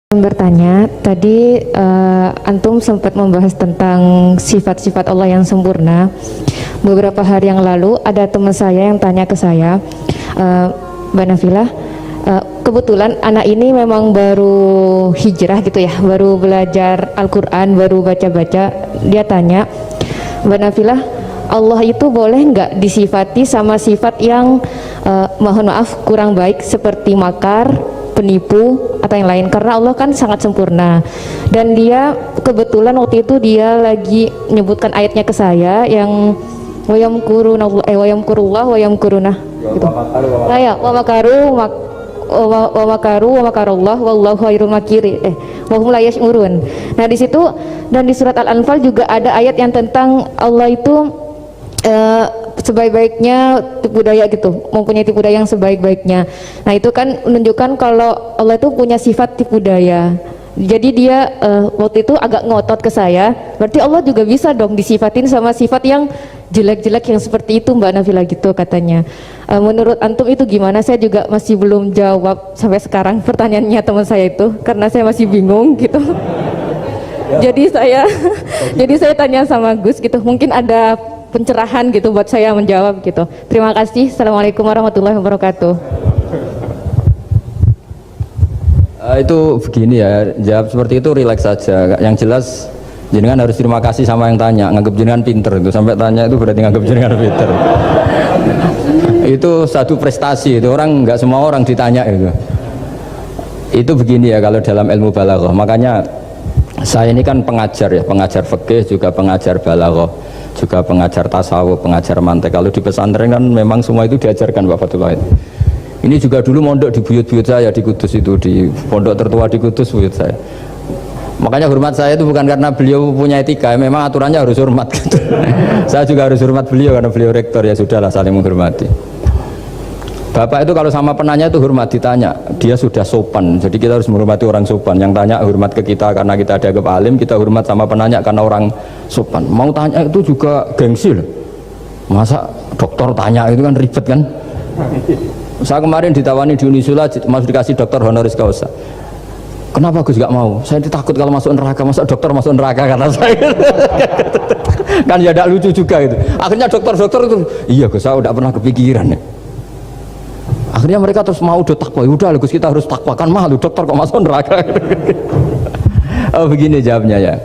Bertanya, tadi Antum sempat membahas tentang sifat-sifat Allah yang sempurna. Beberapa hari yang lalu ada teman saya yang tanya ke saya, Mbak Nafilah, kebetulan anak ini memang baru hijrah gitu ya, baru belajar Al-Quran, baru baca-baca. Dia tanya, Mbak Nafilah, Allah itu boleh nggak disifati sama sifat yang mohon maaf kurang baik seperti makar, penipu atau yang lain, karena Allah kan sangat sempurna. Dan dia kebetulan waktu itu dia lagi menyebutkan ayatnya ke saya yang wayamkurullah wayamkuruna gitu. Saya wa makaru wa makarullah wallahu khairul makirin wa hum la yash'urun. Nah di situ dan di surat Al-Anfal juga ada ayat yang tentang Allah itu sebaik-baiknya tipu daya gitu, mempunyai tipu daya yang sebaik-baiknya. Nah itu kan menunjukkan kalau Allah itu punya sifat tipu daya. Jadi dia waktu itu agak ngotot ke saya, berarti Allah juga bisa dong disifatin sama sifat yang jelek-jelek yang seperti itu Mbak Nafila gitu katanya. Menurut Antum itu gimana? Saya juga masih belum jawab sampai sekarang pertanyaannya teman saya itu, karena saya masih bingung gitu. Jadi saya tanya sama Gus gitu, mungkin ada pencerahan gitu buat saya menjawab gitu. Terima kasih. Assalamualaikum warahmatullahi wabarakatuh. Itu begini ya, jawab seperti itu rileks saja. Yang jelas jenengan harus terima kasih sama yang tanya, nganggap jenengan pinter itu. Sampai tanya itu berarti nganggap jenengan pinter. Itu satu prestasi, itu orang, nggak semua orang ditanya itu. Itu begini ya kalau dalam ilmu balaghah. Makanya saya ini kan pengajar ya, pengajar fikih juga pengajar balaghah, juga pengajar tasawuf, pengajar mantek. Kalau di pesantren kan memang semua itu diajarkan Pak Fatullah. Ini juga dulu mondok di buyut-buyut saya di Kudus itu, di pondok tertua di Kudus buyut saya. Makanya hormat saya itu bukan karena beliau punya etika, memang aturannya harus hormat gitu. Saya juga harus hormat beliau karena beliau rektor, ya sudahlah saling menghormati. Bapak itu kalau sama penanya itu hormat, ditanya dia sudah sopan, jadi kita harus menghormati orang sopan. Yang tanya hormat ke kita karena kita dianggap alim, kita hormat sama penanya karena orang sopan. Mau tanya itu juga gengsi loh, masa dokter tanya itu kan ribet kan. Saya kemarin ditawani di Unisula masuk dikasih dokter honoris causa. Kenapa Gus gak mau? Saya takut kalau masuk neraka, masa dokter masuk neraka kata saya. Kan ya tidak lucu juga itu. Akhirnya dokter-dokter itu, iya Gus saya udah pernah kepikiran ya. Akhirnya mereka terus mau udah takwa, udah Gus kita harus takwa, kan malu dokter kok masuk neraka. Oh begini jawabnya ya,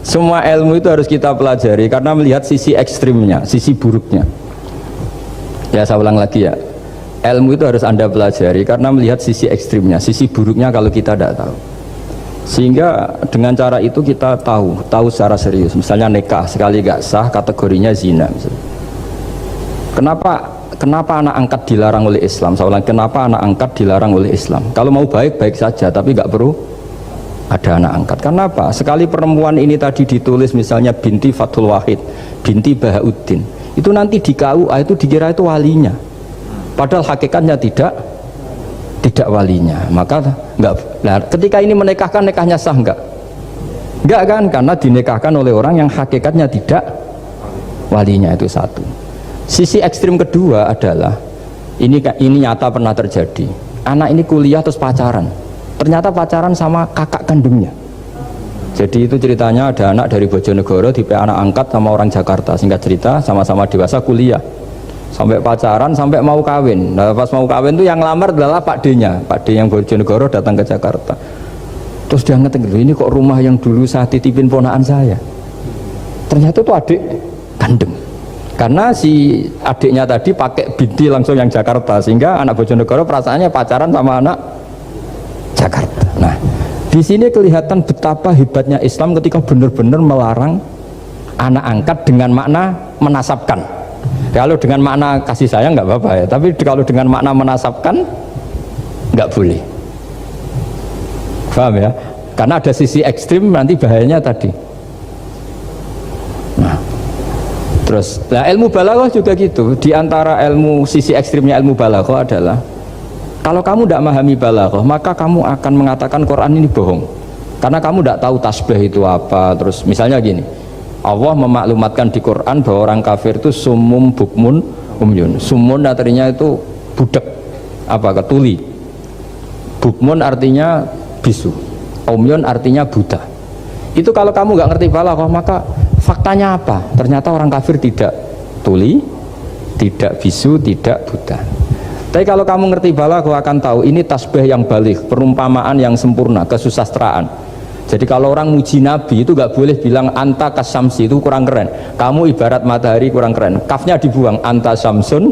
semua ilmu itu harus kita pelajari karena melihat sisi ekstrimnya, sisi buruknya. Ya saya ulang lagi ya, ilmu itu harus Anda pelajari karena melihat sisi ekstrimnya, sisi buruknya kalau kita tidak tahu. Sehingga dengan cara itu kita tahu secara serius. Misalnya nikah sekali gak sah kategorinya zina misalnya. Kenapa anak angkat dilarang oleh Islam? Saya ulang, kenapa anak angkat dilarang oleh Islam? Kalau mau baik-baik saja, tapi nggak perlu ada anak angkat. Kenapa? Sekali perempuan ini tadi ditulis misalnya binti Fathul Wahid, binti Bahauddin, itu nanti di KUA itu dikira itu walinya. Padahal hakikatnya tidak walinya. Maka nggak. Nah, ketika ini menikahkan, nikahnya sah nggak? Nggak kan? Karena dinikahkan oleh orang yang hakikatnya tidak walinya, itu satu. Sisi ekstrim kedua adalah ini nyata pernah terjadi. Anak ini kuliah terus pacaran. Ternyata pacaran sama kakak kandungnya. Jadi itu ceritanya ada anak dari Bojonegoro tipe anak angkat sama orang Jakarta. Singkat cerita sama-sama dewasa kuliah. Sampai pacaran sampai mau kawin. Nah, pas mau kawin tuh yang lamar adalah Pak D-nya. Pak D yang Bojonegoro datang ke Jakarta. Terus dia ngetik, ini kok rumah yang dulu saya titipin ponakan saya. Ternyata itu adik kandung. Karena si adiknya tadi pakai binti langsung yang Jakarta, sehingga anak Bojonegoro perasaannya pacaran sama anak Jakarta. Nah, di sini kelihatan betapa hebatnya Islam ketika benar-benar melarang anak angkat dengan makna menasabkan. Kalau dengan makna kasih sayang nggak apa-apa ya, tapi kalau dengan makna menasabkan nggak boleh. Paham ya? Karena ada sisi ekstrim nanti bahayanya tadi. Nah, terus, nah ilmu balaghah juga gitu. Di antara ilmu sisi ekstrimnya ilmu balaghah adalah kalau kamu tidak memahami balaghah, maka kamu akan mengatakan Quran ini bohong. Karena kamu tidak tahu tasbih itu apa. Terus misalnya gini, Allah memaklumatkan di Quran bahwa orang kafir itu sumum bukmun umyun. Sumun artinya itu budak, apa ketuli. Bukmun artinya bisu. Umyun artinya buta. Itu kalau kamu nggak ngerti balaghah, maka faktanya apa? Ternyata orang kafir tidak tuli, tidak bisu, tidak buta. Tapi kalau kamu ngerti balaghah akan tahu ini tasbih yang balik, perumpamaan yang sempurna, kesusastraan. Jadi kalau orang muji Nabi itu nggak boleh bilang anta kasamsi, itu kurang keren. Kamu ibarat matahari, kurang keren. Kafnya dibuang, anta samsun,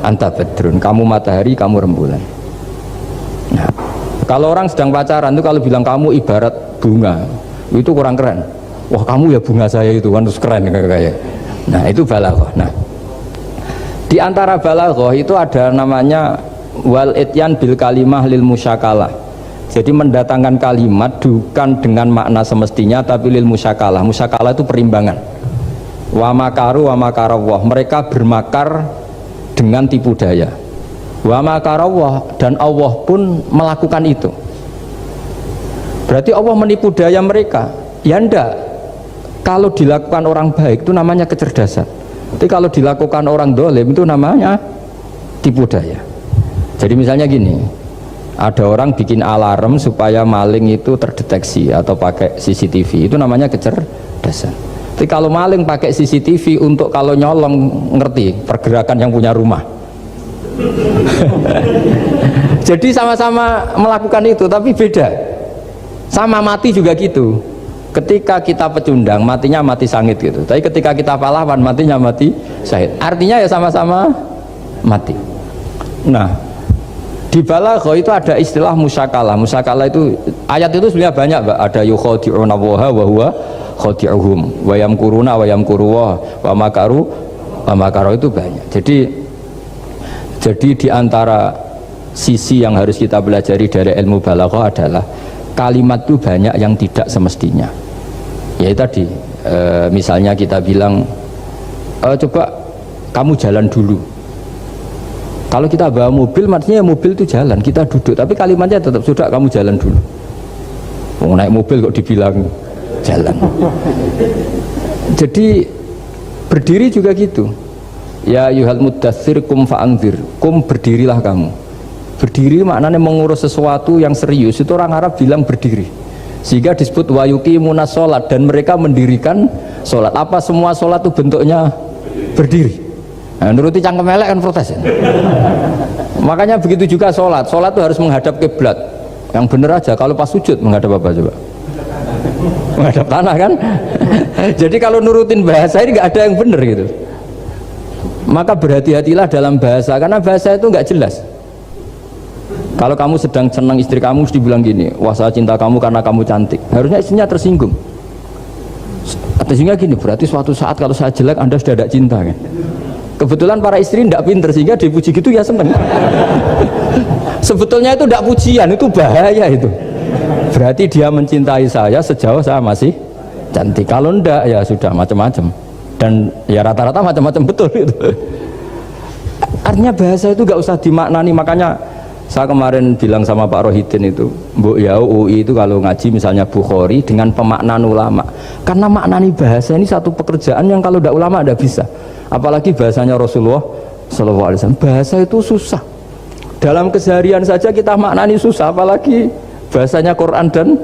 anta bedrun. Kamu matahari, kamu rembulan. Nah, kalau orang sedang pacaran itu kalau bilang kamu ibarat bunga, itu kurang keren. Wah, kamu ya bunga saya itu kan, terus keren kayak. Nah, itu balaghah. Nah, di antara balaghah itu ada namanya wal ityan bil kalimah lil musyakalah. Jadi mendatangkan kalimat bukan dengan makna semestinya tapi lil musyakalah. Musyakalah itu perimbangan. Wa makaru wa makarawah. Mereka bermakar dengan tipu daya. Wa makarawah, dan Allah pun melakukan itu. Berarti Allah menipu daya mereka? Ya enggak. Kalau dilakukan orang baik itu namanya kecerdasan. Tapi kalau dilakukan orang dolim itu namanya tipu daya. Jadi misalnya gini, ada orang bikin alarm supaya maling itu terdeteksi atau pakai CCTV, itu namanya kecerdasan. Tapi kalau maling pakai CCTV untuk kalau nyolong, ngerti pergerakan yang punya rumah. Jadi sama-sama melakukan itu tapi beda. Sama mati juga gitu. Ketika kita pecundang matinya mati sangit gitu, tapi ketika kita pahlawan matinya mati syahid. Artinya ya sama-sama mati. Nah, di balaghah itu ada istilah musyakalah. Musyakalah itu ayat itu sebenarnya banyak, Mbak. Ada yukhadi'una waha wa huwa khadi'uhum wa yamkuruna wa yamkuru wa makaru wa makaru, itu banyak. Jadi di antara sisi yang harus kita pelajari dari ilmu balaghah adalah kalimat itu banyak yang tidak semestinya. Ya tadi misalnya kita bilang coba kamu jalan dulu. Kalau kita bawa mobil, maksudnya mobil itu jalan, kita duduk, tapi kalimatnya tetap sudah kamu jalan dulu. Mau naik mobil kok dibilang jalan. Jadi berdiri juga gitu. Ya yuhal muddathir kum fa'anzir. Kum, berdirilah kamu. Berdiri maknanya mengurus sesuatu yang serius. Itu orang Arab bilang berdiri. Sehingga disebut wayuqimuna sholat, dan mereka mendirikan sholat. Apa semua sholat itu bentuknya berdiri? Nah, nuruti cangkem elek kan protes ya? Makanya begitu juga sholat. Sholat itu harus menghadap kiblat. Yang bener aja. Kalau pas sujud menghadap apa coba? Menghadap tanah kan? Jadi kalau nurutin bahasa ini nggak ada yang bener gitu. Maka berhati-hatilah dalam bahasa, karena bahasa itu nggak jelas. Kalau kamu sedang senang istri kamu, mesti bilang gini, wah saya cinta kamu karena kamu cantik. Harusnya istrinya tersinggung. Sehingga gini, berarti suatu saat kalau saya jelek Anda sudah tidak cinta kan? Kebetulan para istri tidak pinter sehingga dipuji gitu ya seneng. Sebetulnya itu tidak pujian, itu bahaya itu. Berarti dia mencintai saya sejauh saya masih cantik. Kalau enggak ya sudah macam-macam. Dan ya rata-rata macam-macam betul itu. Artinya bahasa itu nggak usah dimaknani. Makanya saya kemarin bilang sama Pak Rohidin itu, Mbok ya UI itu kalau ngaji misalnya Bukhari dengan pemaknaan ulama. Karena maknani bahasa ini satu pekerjaan yang kalau tidak ulama tidak bisa. Apalagi bahasanya Rasulullah SAW. Bahasa itu susah. Dalam keseharian saja kita maknani susah, apalagi bahasanya Quran dan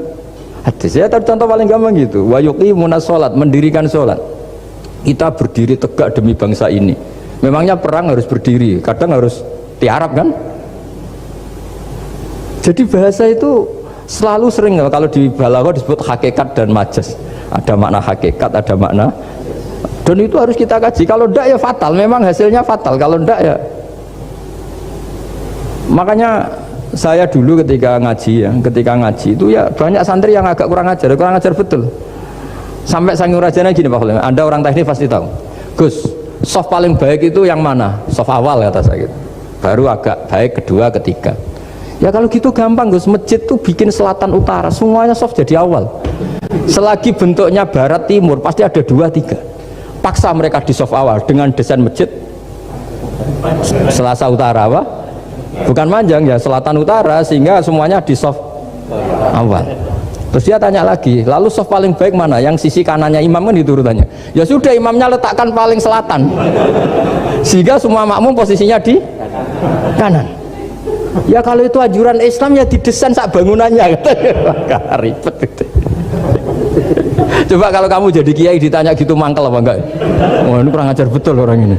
hadis. Ya contoh paling gampang gitu. Wa yuqimuna sholat, mendirikan sholat. Kita berdiri tegak demi bangsa ini. Memangnya perang harus berdiri, kadang harus tiarap kan? Jadi bahasa itu selalu sering, kalau di balaghah disebut hakikat dan majas. Ada makna hakikat, ada makna, dan itu harus kita kaji. Kalau enggak ya fatal, memang hasilnya fatal. Kalau enggak ya, makanya saya dulu ketika ngaji itu ya banyak santri yang agak kurang ajar betul. Sampai sanggul rajanya gini Pak Khalil, Anda orang teknik pasti tahu, Gus, soft paling baik itu yang mana? Soft awal kata saya gitu. Baru agak baik kedua, ketiga. Ya kalau gitu gampang Gus, masjid tuh bikin selatan utara, semuanya soft jadi awal. Selagi bentuknya barat timur pasti ada dua tiga. Paksa mereka di soft awal dengan desain masjid selasa utara apa? Bukan manjang ya, selatan utara, sehingga semuanya di soft awal. Terus dia tanya lagi, lalu soft paling baik mana? Yang sisi kanannya imam kan itu urutannya. Ya sudah, imamnya letakkan paling selatan, sehingga semua makmum posisinya di kanan. Ya kalau itu anjuran Islam ya didesain sak bangunannya ribet gitu. Coba kalau kamu jadi kiai ditanya gitu mangkel apa enggak? Wah ini kurang ajar betul orang ini.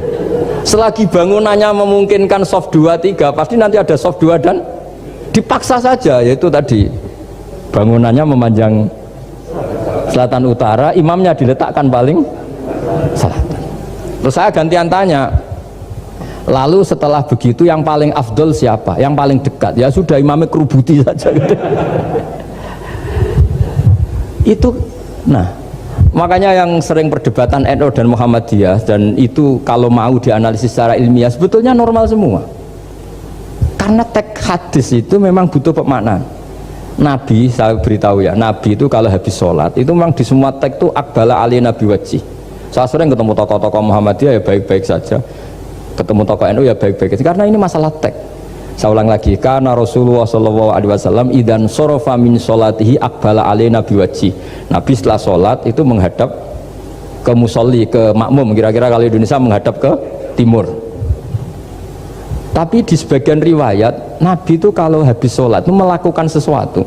Selagi bangunannya memungkinkan soft 2, 3 pasti nanti ada soft 2 dan dipaksa saja, yaitu tadi bangunannya memanjang selatan utara, imamnya diletakkan paling selatan. Terus saya gantian tanya, lalu setelah begitu yang paling afdol siapa? Yang paling dekat? Ya sudah imamnya kerubuti saja gitu. Itu nah makanya yang sering perdebatan NU dan Muhammadiyah, dan itu kalau mau dianalisis secara ilmiah sebetulnya normal semua, karena teks hadis itu memang butuh pemaknaan. Nabi, saya beritahu ya, Nabi itu kalau habis sholat itu memang di semua teks itu akbala ali nabi wajih. Saya sering ketemu tokoh-tokoh Muhammadiyah ya baik-baik saja, ketemu tokoh NU ya baik-baik saja, karena ini masalah teks. Saya ulang lagi, karena Rasulullah SAW idan sorofa min sholatihi akbala ali nabi wajih. Nabi setelah sholat itu menghadap ke musolli, ke makmum, kira-kira kalau Indonesia menghadap ke timur. Tapi di sebagian riwayat Nabi itu kalau habis sholat itu melakukan sesuatu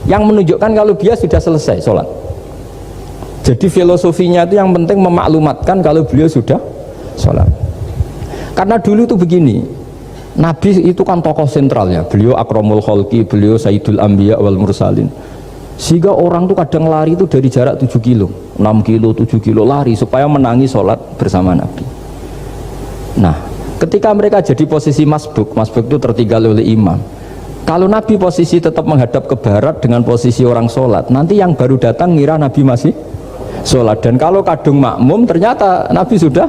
yang menunjukkan kalau dia sudah selesai sholat. Jadi filosofinya itu yang penting memaklumatkan kalau beliau sudah sholat. Karena dulu itu begini, Nabi itu kan tokoh sentralnya, beliau akramul khalqi, beliau sayyidul anbiya wal mursalin, sehingga orang tuh kadang lari itu dari jarak 7 kilo, 6 kilo, 7 kilo lari supaya menangi sholat bersama Nabi. Nah ketika mereka jadi posisi masbuk itu tertinggal oleh imam. Kalau Nabi posisi tetap menghadap ke barat dengan posisi orang sholat, nanti yang baru datang ngira Nabi masih sholat, dan kalau kadung makmum ternyata Nabi sudah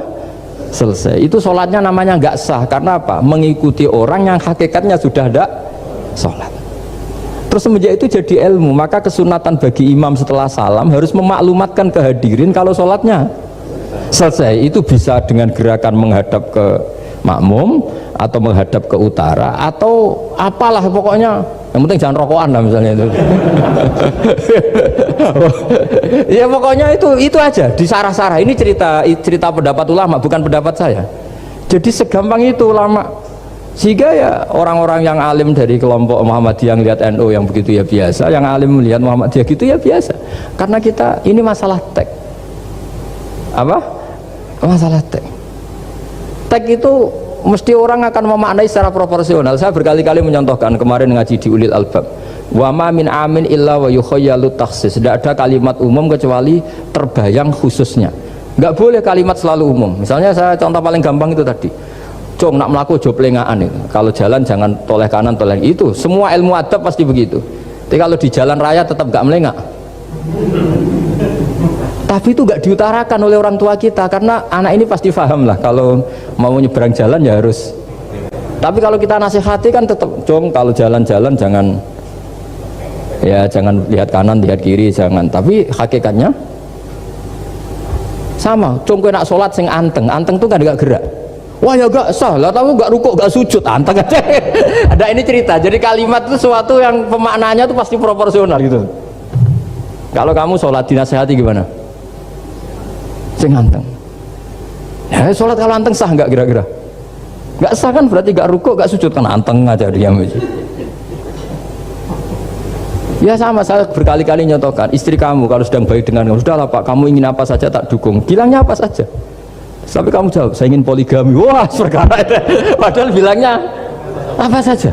selesai. Itu sholatnya namanya nggak sah, karena apa? Mengikuti orang yang hakikatnya sudah ada sholat. Terus semenjak itu jadi ilmu, maka kesunatan bagi imam setelah salam harus memaklumatkan ke hadirin kalau sholatnya selesai. Itu bisa dengan gerakan menghadap ke makmum atau menghadap ke utara atau apalah, pokoknya yang penting jangan rokokan lah misalnya itu. Ya pokoknya itu aja disarah-sarah. Ini cerita pendapat ulama, bukan pendapat saya. Jadi segampang itu ulama, sehingga ya orang-orang yang alim dari kelompok Muhammadiyah yang lihat NU yang begitu ya biasa, yang alim melihat Muhammadiyah gitu ya biasa. Karena kita ini masalah teks. Apa? Masalah teks. Teks itu mesti orang akan memaknai secara proporsional. Saya berkali-kali menyontohkan kemarin ngaji di Ulil Albab, wa ma min amin illa wa yukhayyalu takhsis. Tidak ada kalimat umum kecuali terbayang khususnya. Nggak boleh kalimat selalu umum. Misalnya saya contoh paling gampang itu tadi, cung nak melaku jo pelengaan itu, kalau jalan jangan toleh kanan toleh, itu semua ilmu adab pasti begitu. Tapi kalau di jalan raya tetap nggak melengak. Tapi itu nggak diutarakan oleh orang tua kita, karena anak ini pasti paham lah kalau mau nyebrang jalan ya harus. Tapi kalau kita nasihati kan tetap, cung kalau jalan-jalan jangan lihat kanan lihat kiri, jangan. Tapi hakikatnya sama, cung kowe nak sholat sing anteng tuh kan nggak gerak. Wah ya gak sah lah, tahu gak rukuk gak sujud, anteng aja. Ada ini cerita, jadi kalimat itu sesuatu yang pemaknanya tuh pasti proporsional gitu. Kalau kamu sholat dinasihati gimana? Sing anteng. Ya sholat kalau anteng sah nggak kira-kira? Nggak sah kan, berarti nggak rukuk nggak sujud kan, anteng aja diam aja. Ya sama, saya berkali-kali nyontohkan istri kamu kalau sedang baik dengan kamu, sudahlah Pak, kamu ingin apa saja tak dukung, bilangnya apa saja. Tapi kamu jawab saya ingin poligami, wah perkara itu. Padahal bilangnya apa saja.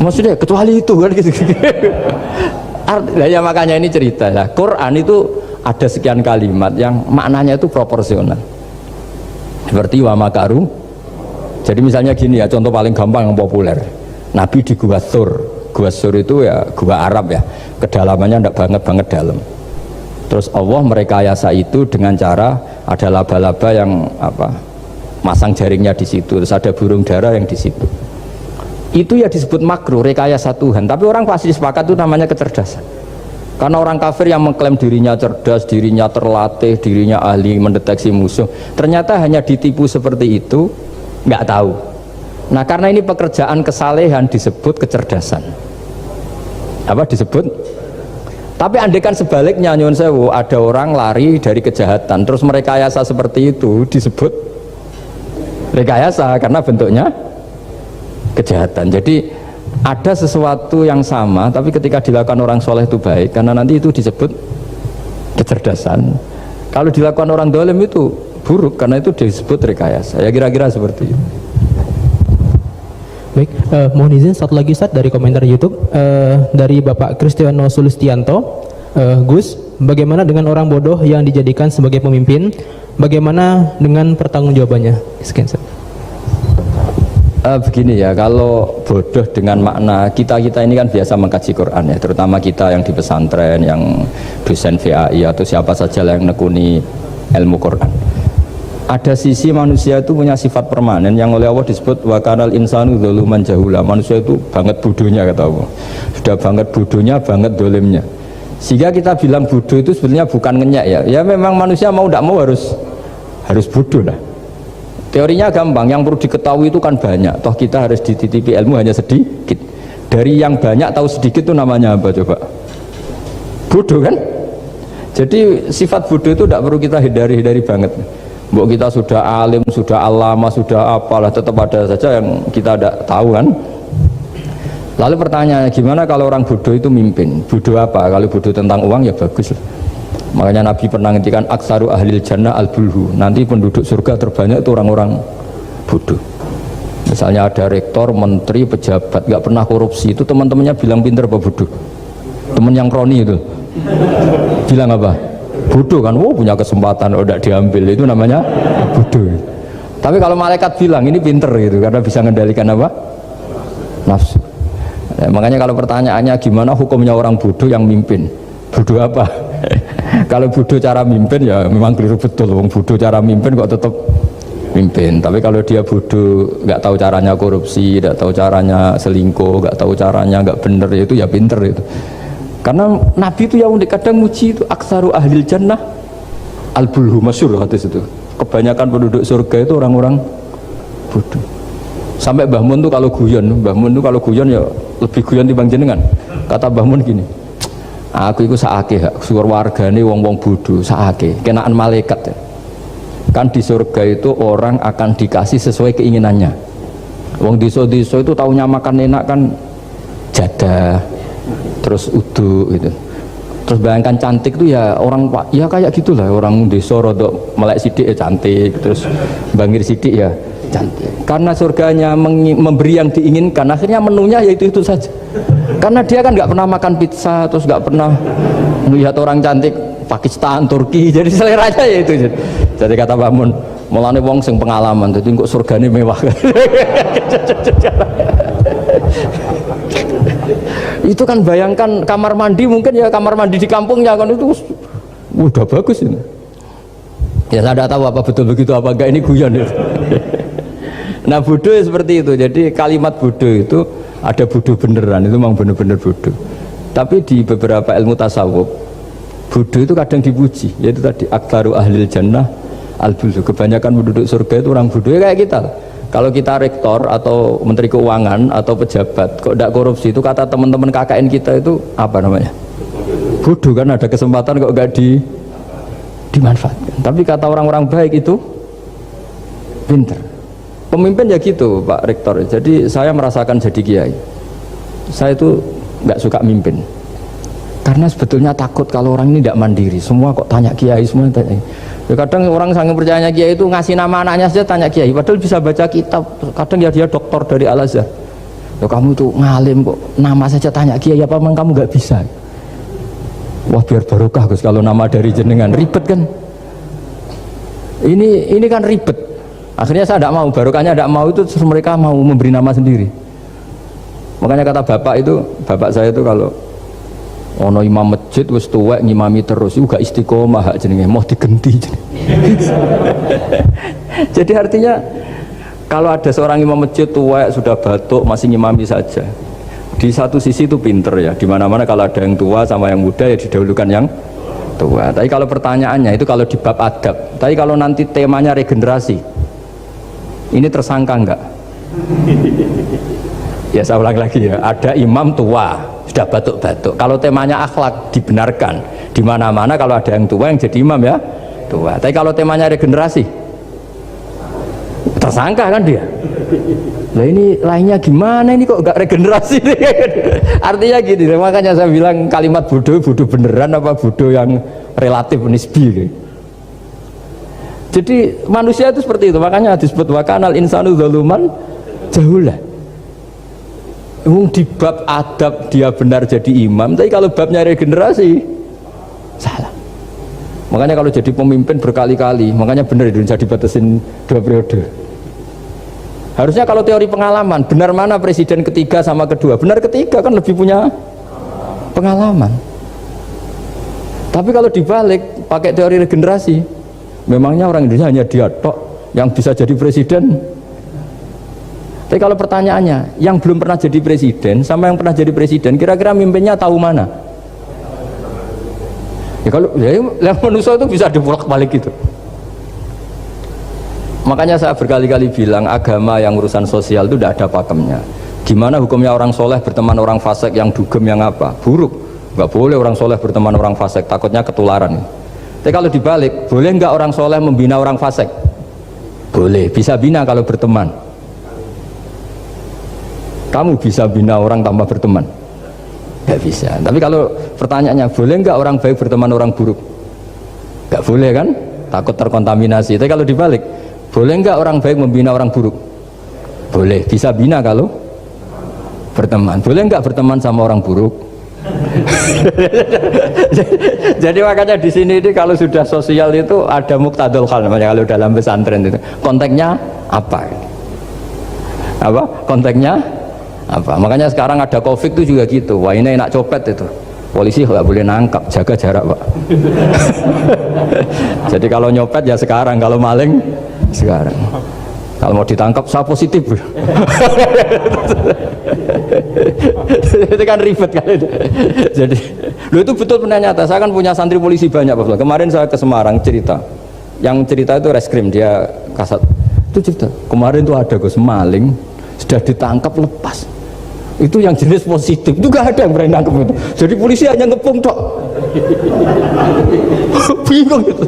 Maksudnya kecuali itu kan gitu. Ya makanya ini cerita lah, Quran itu ada sekian kalimat yang maknanya itu proporsional, seperti wa makaru. Jadi misalnya gini ya, contoh paling gampang yang populer, Nabi di Gua Thur. Gua Thur itu ya gua Arab ya, kedalamannya tidak banget dalam. Terus Allah merekayasa itu dengan cara ada laba-laba yang masang jaringnya di situ, terus ada burung dara yang di situ. Itu ya disebut makruh, rekayasa Tuhan. Tapi orang pasti sepakat itu namanya kecerdasan. Karena orang kafir yang mengklaim dirinya cerdas, dirinya terlatih, dirinya ahli mendeteksi musuh, ternyata hanya ditipu seperti itu, nggak tahu. Nah karena ini pekerjaan kesalehan disebut kecerdasan. Apa disebut? Tapi andaikan sebaliknya, nyuwun sewu, ada orang lari dari kejahatan terus merekayasa seperti itu, disebut rekayasa karena bentuknya kejahatan. Jadi ada sesuatu yang sama tapi ketika dilakukan orang soleh itu baik karena nanti itu disebut kecerdasan. Kalau dilakukan orang dolim itu buruk karena itu disebut rekayasa. Ya kira-kira seperti itu. Baik, mohon izin satu lagi Ustaz dari komentar YouTube dari Bapak Kristiano Sulistianto. Gus, bagaimana dengan orang bodoh yang dijadikan sebagai pemimpin? Bagaimana dengan pertanggungjawabannya? Sekian Ustaz. Begini ya, kalau bodoh dengan makna kita ini kan biasa mengkaji Quran ya, terutama kita yang di pesantren, yang dosen VAI atau siapa saja yang nekuni ilmu Quran. Ada sisi manusia itu punya sifat permanen yang oleh Allah disebut wa kanal insanu dzaluman jahula. Manusia itu banget bodohnya kata Allah. Sudah banget bodohnya, banget dolimnya. Sehingga kita bilang bodoh itu sebenarnya bukan ngenyak ya. Ya memang manusia mau tidak mau harus bodoh lah. Teorinya gampang, yang perlu diketahui itu kan banyak. Toh kita harus dititipi ilmu hanya sedikit. Dari yang banyak tahu sedikit itu namanya apa coba? Bodoh kan? Jadi sifat bodoh itu tidak perlu kita hindari banget. Mbok kita sudah alim, sudah alama, sudah apalah, tetap ada saja yang kita tidak tahu kan. Lalu pertanyaannya, gimana kalau orang bodoh itu mimpin? Bodoh apa? Kalau bodoh tentang uang ya bagus. Makanya Nabi pernah ngendikan aksaru ahlil jannah al-bulhu. Nanti penduduk surga terbanyak itu orang-orang bodoh. Misalnya ada rektor, menteri, pejabat nggak pernah korupsi, itu teman-temannya bilang pinter apa bodoh? Teman yang kroni itu bilang apa? Bodoh kan, punya kesempatan udah diambil, itu namanya bodoh. Tapi kalau malaikat bilang ini pinter gitu karena bisa mengendalikan apa? Nafsu. Makanya kalau pertanyaannya gimana hukumnya orang bodoh yang mimpin? Bodoh apa? Kalau bodoh cara mimpin ya memang keliru betul. Wong bodoh cara mimpin kok tetap mimpin. Tapi kalau dia bodoh, nggak tahu caranya korupsi, nggak tahu caranya selingkuh, nggak tahu caranya nggak bener, itu ya pinter itu. Karena Nabi itu yang kadang muji itu aksaru ahlil jannah al-bulhu, masyhur hadis itu. Kebanyakan penduduk surga itu orang-orang bodoh. Sampai Mbah Mun tuh kalau guyon ya lebih guyon timbang jenengan. Kata Mbah Mun gini, aku itu saake suar wargane wong-wong bodoh saake kenaan malaikat ya. Kan di surga itu orang akan dikasih sesuai keinginannya. Wong desa-desa itu taunya makan enak kan jadah, terus uduk gitu. Terus bayangkan cantik tuh ya orang ya kayak gitulah, orang desa rodok melek sidik ya cantik, terus bangir sidik ya cantik. Karena surganya memberi yang diinginkan, akhirnya menunya ya itu saja. Karena dia kan nggak pernah makan pizza, terus nggak pernah melihat orang cantik Pakistan, Turki, jadi seleranya ya itu. Jadi kata Mbak Mun, mulane wong sing pengalaman, jadi kok surganya mewah. Itu kan bayangkan kamar mandi, mungkin ya kamar mandi di kampungnya kan itu udah bagus ini. Ya saya tidak tahu apa betul begitu apa enggak, ini guyon itu. Nah bodoh ya seperti itu. Jadi kalimat bodoh itu ada bodoh beneran, itu memang bener-bener bodoh. Tapi di beberapa ilmu tasawuf, bodoh itu kadang dipuji, yaitu tadi aktaru ahlil jannah al-bulhu. Kebanyakan penduduk surga itu orang bodoh ya kayak kita. Kalau kita rektor atau menteri keuangan atau pejabat kok tidak korupsi, itu kata teman-teman KKN kita itu apa namanya? Bodoh kan, ada kesempatan kok nggak dimanfaatkan. Tapi kata orang-orang baik itu pinter. Pemimpin ya gitu Pak Rektor. Jadi saya merasakan jadi kiai, saya itu nggak suka mimpin karena sebetulnya takut kalau orang ini tidak mandiri. Semua kok tanya kiai, semua tanya. Ya kadang orang sangat percayanya kiai itu ngasih nama anaknya saja tanya kiai, padahal bisa baca kitab. Kadang ya dia doktor dari Al-Azhar. Ya kamu itu ngalim kok nama saja tanya kiai, apa memang kamu nggak bisa? Wah biar barokah Gus kalau nama dari jenengan, ribet kan? Ini kan ribet. Akhirnya saya tidak mau, barokahnya tidak mau, itu terus mereka mau memberi nama sendiri. Makanya kata bapak saya itu kalau ono imam masjid wis tuwek ngimami terus, itu gak istiqomah hak jenenge, mau digenti jenenge. Jadi artinya kalau ada seorang imam masjid tuwek sudah batuk masih ngimami saja, di satu sisi itu pinter ya, dimana-mana kalau ada yang tua sama yang muda ya didahulukan yang tua. Tapi kalau pertanyaannya itu kalau di bab adab, tapi kalau nanti temanya regenerasi, ini tersangka enggak? Ya saya ulang lagi ya, ada imam tua sudah batuk-batuk, kalau temanya akhlak dibenarkan, di mana-mana kalau ada yang tua yang jadi imam ya tua. Tapi kalau temanya regenerasi tersangka kan dia. Lah ini lainnya gimana ini kok nggak regenerasi nih? Artinya gini, makanya saya bilang kalimat bodoh beneran apa bodoh yang relatif nisbi gitu. Jadi manusia itu seperti itu, makanya disebut wakanal insanu zaluman jahula. Di bab adab dia benar jadi imam, tapi kalau babnya regenerasi salah. Makanya kalau jadi pemimpin berkali-kali, makanya benar Indonesia dibatasin 2 periode. Harusnya kalau teori pengalaman, benar mana presiden ketiga sama kedua? Benar ketiga kan lebih punya pengalaman. Tapi kalau dibalik pakai teori regenerasi, memangnya orang Indonesia hanya dia tok yang bisa jadi presiden? Tapi kalau pertanyaannya, yang belum pernah jadi presiden sama yang pernah jadi presiden, kira-kira mimpinnya tahu mana? Ya kalau yang manusia itu bisa dibolak-balik gitu. Makanya saya berkali-kali bilang agama yang urusan sosial itu tidak ada pakemnya. Gimana hukumnya orang soleh berteman orang fasik yang dugem yang apa? Buruk. Nggak boleh orang soleh berteman orang fasik, takutnya ketularan. Tapi kalau dibalik, boleh nggak orang soleh membina orang fasik? Boleh, bisa bina kalau berteman. Kamu bisa bina orang tanpa berteman? Nggak bisa. Tapi kalau pertanyaannya, boleh nggak orang baik berteman orang buruk? Nggak boleh kan? Takut terkontaminasi. Tapi kalau dibalik, boleh nggak orang baik membina orang buruk? Boleh, bisa bina kalau berteman. Boleh nggak berteman sama orang buruk? Jadi makanya di sini ini kalau sudah sosial itu ada muktadul hal namanya kalau dalam pesantren itu. Konteksnya apa? Apa? Konteksnya apa? Makanya sekarang ada COVID itu juga gitu. Wah ini enak copet itu. Polisi nggak boleh nangkap, jaga jarak Pak. Jadi kalau nyopet ya sekarang, kalau maling sekarang. Kalau mau ditangkap saya positif. Itu kan ribet kan itu. Jadi lu itu betul benar nyata. Saya kan punya santri polisi banyak Pak. Kemarin saya ke Semarang cerita. Yang cerita itu reskrim, dia kasat. Itu cerita. Kemarin tuh ada Gus maling sudah ditangkap lepas. Itu yang jenis positif. Itu gak ada yang berani nangkep itu. Jadi polisi hanya ngepung tok. Bingung gitu.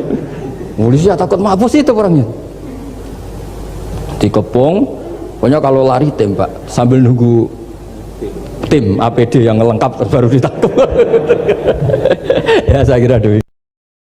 Polisi takut mabus itu orangnya. Dikepung, pokoknya kalau lari tembak sambil nunggu tim APD yang lengkap baru ditangkap. Ya saya kira dulu.